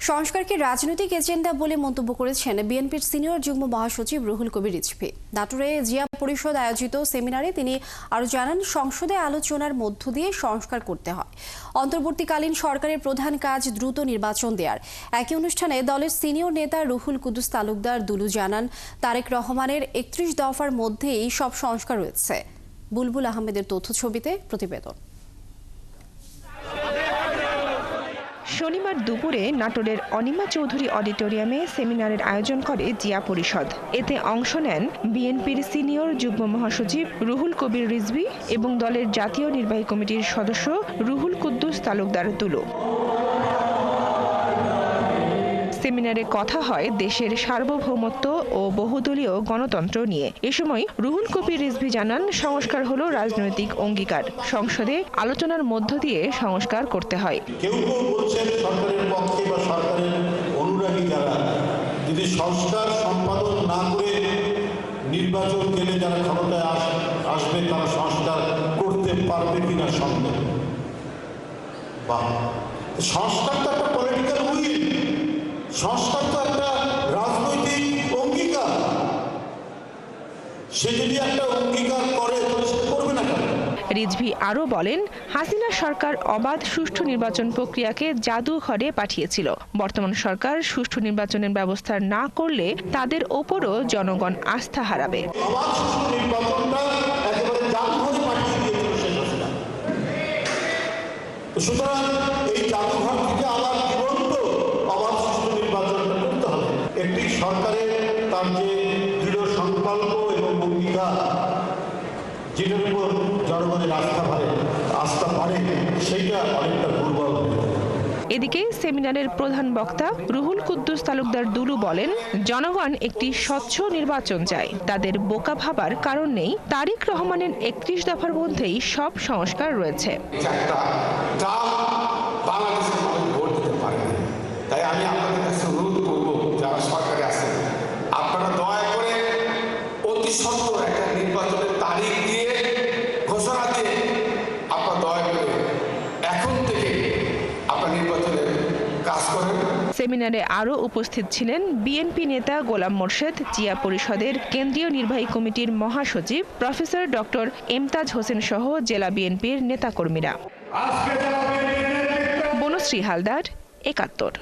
সংস্কারকে রাজনৈতিক এজেন্ডা বলে মন্তব্য করেছেন বিএনপির সিনিয়র যুগ্ম মহাসচিব রুহুল কবির রিজভী। নাটোরে জিয়া পরিষদ আয়োজিত সেমিনারে তিনি আরও জানান, সংসদে আলোচনার মধ্য দিয়ে সংস্কার করতে হয়। অন্তর্বর্তীকালীন সরকারের প্রধান কাজ দ্রুত নির্বাচন দেওয়ার। একই অনুষ্ঠানে দলের সিনিয়র নেতা রুহুল কুদ্দুস তালুকদার দুলু জানান, তারেক রহমানের ৩১ দফার মধ্যেই সব সংস্কার রয়েছে। বুলবুল আহমেদের তথ্য ছবিতে প্রতিবেদন। শনিবার দুপুরে নাটোরের অনিমা চৌধুরী অডিটোরিয়ামে সেমিনারের আয়োজন করে জিয়া পরিষদ। এতে অংশ নেন বিএনপির সিনিয়র যুগ্ম মহাসচিব রুহুল কবির রিজভী এবং দলের জাতীয় নির্বাহী কমিটির সদস্য রুহুল কুদ্দুস তালুকদার দুলু। সেমিনারে কথা হয় দেশের সার্বভৌমত্ব ও বহুদলীয় গণতন্ত্র নিয়ে। এ সময় রুহুল কবির রিজভী জানান, সংস্কার হলো রাজনৈতিক অঙ্গীকার। সংসদে আলোচনার মধ্য দিয়ে সংস্কার করতে হয়। কেউ কেউ বলছেন সরকারের পক্ষে বা সরকারের অনুরাগী যারা, যদি সংস্কার সম্পাদন না করে নির্বাচন গেলে যারা ক্ষমতায় আসবে তারা সংস্কার করতে পারবে কিনা সন্দেহ। বা সংস্কার তো একটা পলিটিক্যাল উইল, সংস্কার তো একটা রাজনৈতিক অঙ্গীকার। সে যদি একটা অঙ্গীকার করে তাহলে সে করবে না কেন? রিজভী আরও বলেন, হাসিনা সরকার অবাধ সুষ্ঠু নির্বাচন প্রক্রিয়াকে জাদুঘরে পাঠিয়েছিল। বর্তমান সরকার সুষ্ঠু নির্বাচনের ব্যবস্থা না করলে তাদের ওপরও জনগণ আস্থা হারাবে। অবাধ সুষ্ঠু নির্বাচনটা একেবারে জাদুঘরে পাঠিয়ে দিয়েছিল শেখ হাসিনা। সুতরাং এই জাদুঘর থেকে আবার জীবন্ত অবাধ সুষ্ঠু নির্বাচনটা করতে হবে। একটি সরকারের তার যে দৃঢ় সংকল্প এবং অঙ্গীকার, যেটার উপর জনগণের আস্থা বাড়ে, সেইটা অনেকটা দুর্বল হয়ে যায়। এদিকে সেমিনারের প্রধান বক্তা রুহুল কুদ্দুস তালুকদার দুলু বলেন, জনগণ একটি স্বচ্ছ নির্বাচন চায়। তাদের বোকা ভাবার কারণ নেই। তারেক রহমানের ৩১ দফার মধ্যেই সব সংস্কার রয়েছে। তাই আমি আপনাদের কাছে অনুরোধ করব, যারা সরকারে আছেন, আপনারা দয়া করে অতি সত্বর একটা নির্বাচনের তারিখ দিয়ে ঘোষণা দিয়ে আপনারা দয়া করে এখন থেকে আপনার নির্বাচনের কাজ করেন। সেমিনারে আরও উপস্থিত ছিলেন বিএনপি নেতা গোলাম মোর্শেদ, জিয়া পরিষদের কেন্দ্রীয় নির্বাহী কমিটির মহাসচিব প্রফেসর ডক্টর এমতাজ হোসেন সহ জেলা বিএনপির নেতাকর্মীরা। বনশ্রী হালদার, ৭১।